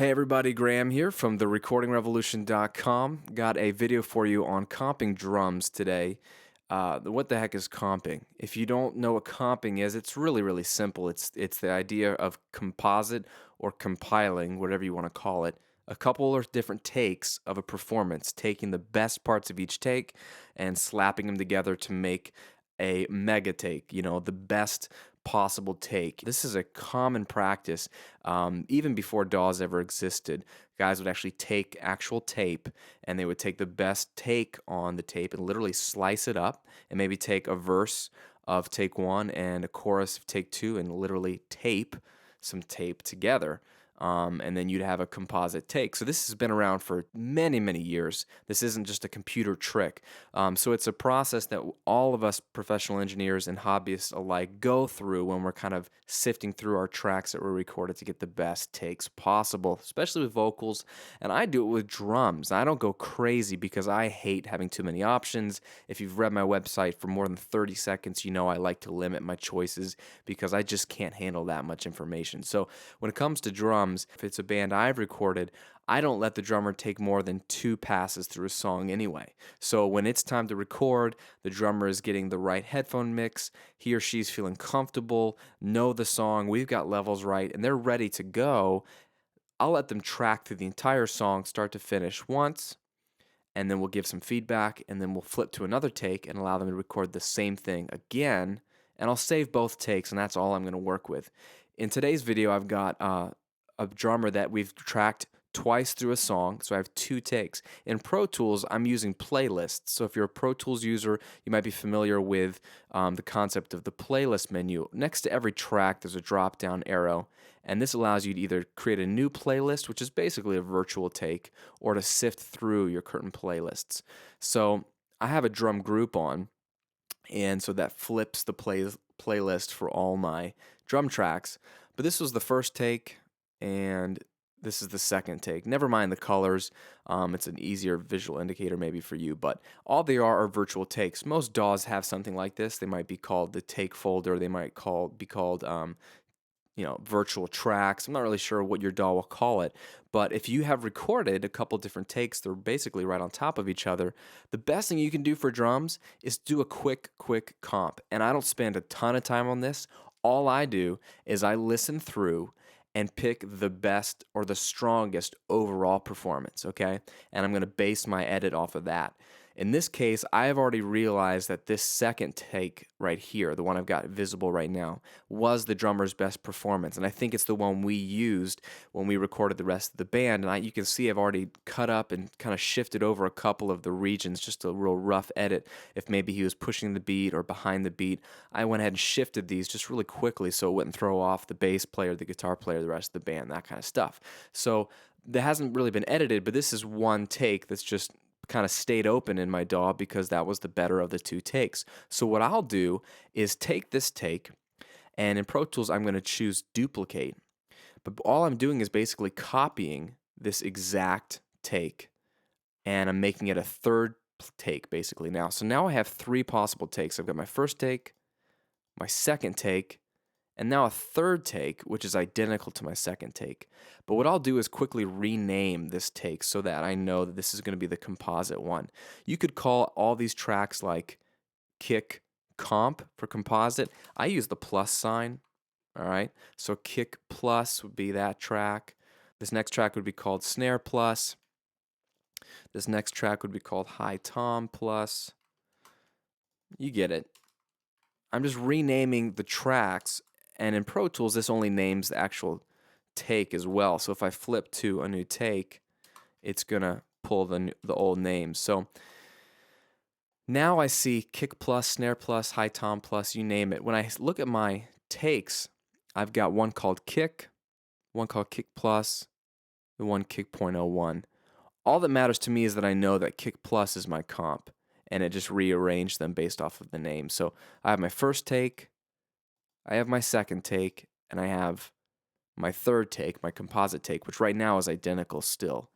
Hey everybody, Graham here from therecordingrevolution.com. Got a video for you on comping drums today. What the heck is comping? If you don't know what comping is, it's really simple. It's the idea of composite or compiling, whatever you want to call it, a couple of different takes of a performance, taking the best parts of each take and slapping them together to make a mega take, the best possible take. This is a common practice even before DAWs ever existed. Guys would actually take actual tape and they would take the best take on the tape and literally slice it up and maybe take a verse of take one and a chorus of take two and literally tape some tape together. And then you'd have a composite take. So this has been around for many years. This isn't just a computer trick. So it's a process that all of us professional engineers and hobbyists alike go through when we're kind of sifting through our tracks that were recorded to get the best takes possible, especially with vocals. And I do it with drums. I don't go crazy because I hate having too many options. If you've read my website for more than 30 seconds, you know I like to limit my choices because I just can't handle that much information. So when it comes to drums, if it's a band I've recorded, I don't let the drummer take more than 2 passes through a song anyway. So when it's time to record, the drummer is getting the right headphone mix, he or she's feeling comfortable, know the song, we've got levels right, and they're ready to go. I'll let them track through the entire song start to finish once, and then we'll give some feedback, and then we'll flip to another take and allow them to record the same thing again, and I'll save both takes, and that's all I'm going to work with. In today's video, I've got a drummer that we've tracked twice through a song, so I have 2 takes. In Pro Tools, I'm using playlists. So if you're a Pro Tools user, you might be familiar with the concept of the playlist menu. Next to every track, there's a drop-down arrow, and this allows you to either create a new playlist, which is basically a virtual take, or to sift through your current playlists. So I have a drum group on, and so that flips the playlist for all my drum tracks. But this was the first take, and this is the second take. Never mind the colors. It's an easier visual indicator maybe for you, but all they are virtual takes. Most DAWs have something like this. They might be called the take folder. They might be called virtual tracks. I'm not really sure what your DAW will call it, but if you have recorded a couple different takes, they're basically right on top of each other. The best thing you can do for drums is do a quick comp. And I don't spend a ton of time on this. All I do is I listen through and pick the best or the strongest overall performance, okay? And I'm going to base my edit off of that. In this case, I have already realized that this second take right here, the one I've got visible right now, was the drummer's best performance. And I think it's the one we used when we recorded the rest of the band. And you can see I've already cut up and kind of shifted over a couple of the regions, just a real rough edit. If maybe he was pushing the beat or behind the beat, I went ahead and shifted these just really quickly so it wouldn't throw off the bass player, the guitar player, the rest of the band, that kind of stuff. So that hasn't really been edited, but this is one take that's just kind of stayed open in my DAW because that was the better of the 2 takes. So what I'll do is take this take, and in Pro Tools I'm going to choose duplicate. But all I'm doing is basically copying this exact take, and I'm making it a third take basically now. So now I have 3 possible takes. I've got my first take, my second take, and now a third take, which is identical to my second take. But what I'll do is quickly rename this take so that I know that this is going to be the composite one. You could call all these tracks like kick comp for composite. I use the plus sign, all right? So kick plus would be that track. This next track would be called snare plus. This next track would be called high tom plus. You get it. I'm just renaming the tracks, and in Pro Tools, this only names the actual take as well. So if I flip to a new take, it's going to pull the old names. So now I see kick plus, snare plus, high tom plus, you name it. When I look at my takes, I've got one called kick, one called kick plus, and one kick .01. All that matters to me is that I know that kick plus is my comp, and it just rearranged them based off of the name. So I have my first take, I have my second take, and I have my third take, my composite take, which right now is identical still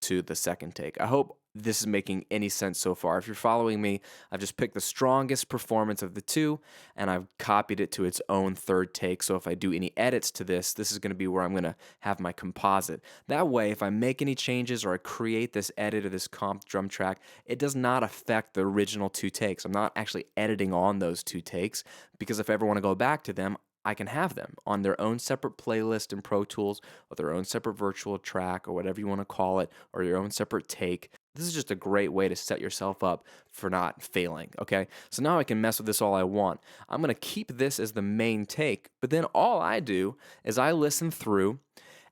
to the second take. I hope this is making any sense so far. If you're following me, I've just picked the strongest performance of the two and I've copied it to its own third take. So if I do any edits to this, this is going to be where I'm going to have my composite. That way, if I make any changes or I create this edit or this comp drum track, it does not affect the original two takes. I'm not actually editing on those two takes, because if I ever want to go back to them, I can have them on their own separate playlist in Pro Tools, or their own separate virtual track, or whatever you want to call it, or your own separate take. This is just a great way to set yourself up for not failing, okay? So now I can mess with this all I want. I'm going to keep this as the main take, but then all I do is I listen through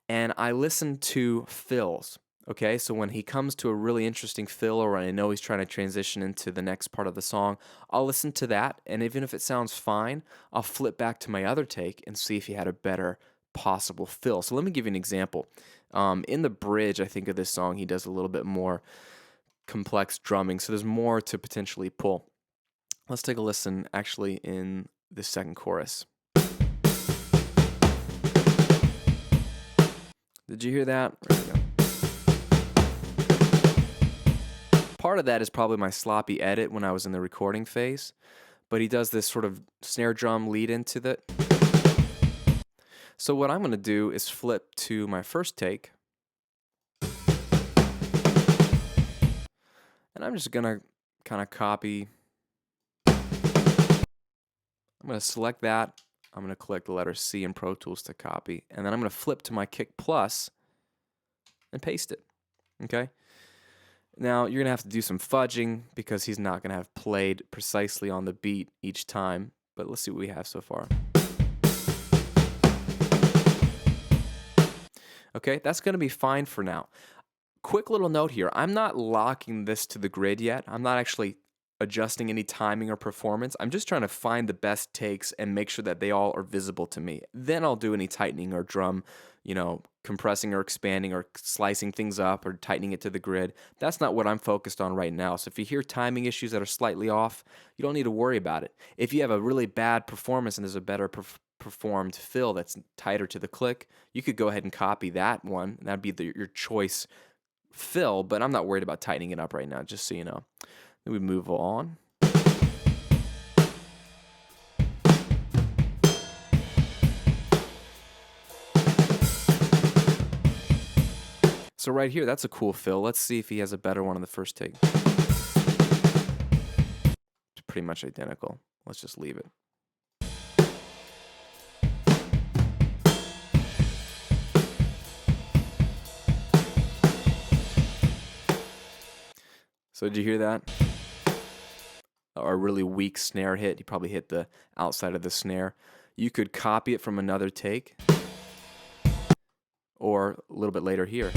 and I listen to fills. Okay, so when he comes to a really interesting fill, or I know he's trying to transition into the next part of the song, I'll listen to that, and even if it sounds fine, I'll flip back to my other take and see if he had a better possible fill. So let me give you an example. In the bridge, I think, of this song, he does a little bit more complex drumming, so there's more to potentially pull. Let's take a listen actually in the second chorus. Did you hear that? There we go. Part of that is probably my sloppy edit when I was in the recording phase, but he does this sort of snare drum lead into that. So what I'm going to do is flip to my first take, and I'm just going to kind of copy. I'm going to select that. I'm going to click the letter C in Pro Tools to copy, and then I'm going to flip to my kick plus and paste it. Okay? Now, you're going to have to do some fudging because he's not going to have played precisely on the beat each time, but let's see what we have so far. Okay, that's going to be fine for now. Quick little note here. I'm not locking this to the grid yet. I'm not actually adjusting any timing or performance. I'm just trying to find the best takes and make sure that they all are visible to me. Then I'll do any tightening or drum, compressing or expanding or slicing things up or tightening it to the grid. That's not what I'm focused on right now. So if you hear timing issues that are slightly off, you don't need to worry about it. If you have a really bad performance and there's a better performed fill that's tighter to the click, you could go ahead and copy that one. That'd be your choice fill, but I'm not worried about tightening it up right now, just so you know. Then we move on. So right here, that's a cool fill. Let's see if he has a better one on the first take. It's pretty much identical. Let's just leave it. So did you hear that? Or a really weak snare hit. He probably hit the outside of the snare. You could copy it from another take, or a little bit later here.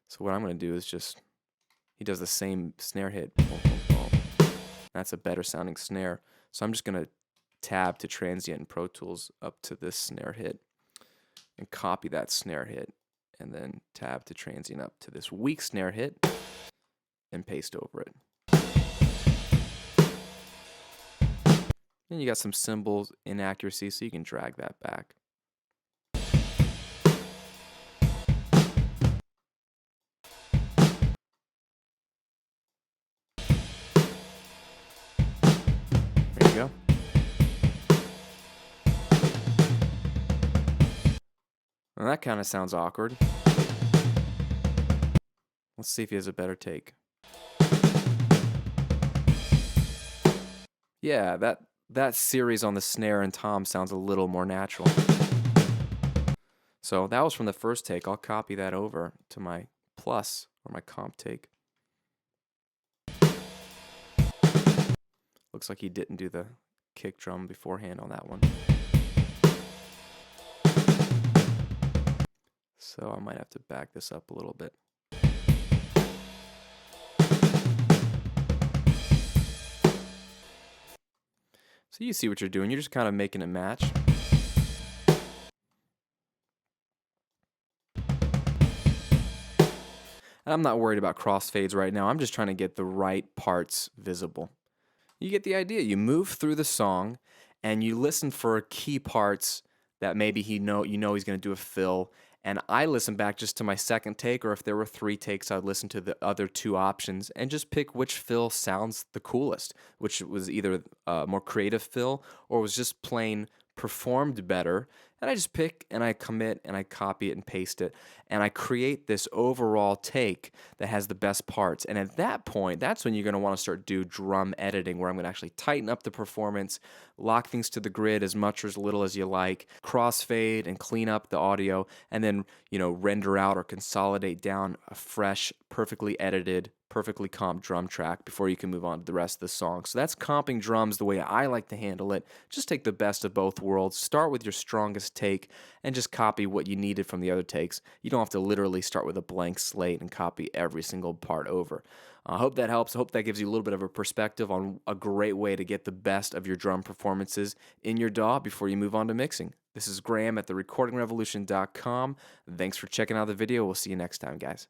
So what I'm going to do is he does the same snare hit. That's a better sounding snare. So I'm just going to tab to transient in Pro Tools up to this snare hit and copy that snare hit, and then tab to transient up to this weak snare hit and paste over it. And you got some cymbals inaccuracy, so you can drag that back. There you go. Well, that kind of sounds awkward. Let's see if he has a better take. Yeah, that series on the snare and tom sounds a little more natural. So that was from the first take. I'll copy that over to my plus or my comp take. Looks like he didn't do the kick drum beforehand on that one. So I might have to back this up a little bit. So you see what you're doing. You're just kind of making it match. And I'm not worried about crossfades right now. I'm just trying to get the right parts visible. You get the idea. You move through the song and you listen for key parts that maybe he's going to do a fill, And I listen back just to my second take, or if there were three takes, I'd listen to the other two options and just pick which fill sounds the coolest, which was either a more creative fill or was just plain performed better. And I just pick and I commit and I copy it and paste it. And I create this overall take that has the best parts. And at that point, that's when you're going to want to start do drum editing, where I'm going to actually tighten up the performance, lock things to the grid as much or as little as you like, crossfade and clean up the audio, and then, render out or consolidate down a fresh, perfectly edited, perfectly comped drum track before you can move on to the rest of the song. So that's comping drums the way I like to handle it. Just take the best of both worlds. Start with your strongest take and just copy what you needed from the other takes. You don't have to literally start with a blank slate and copy every single part over. I hope that helps. I hope that gives you a little bit of a perspective on a great way to get the best of your drum performances in your DAW before you move on to mixing. This is Graham at therecordingrevolution.com. Thanks for checking out the video. We'll see you next time, guys.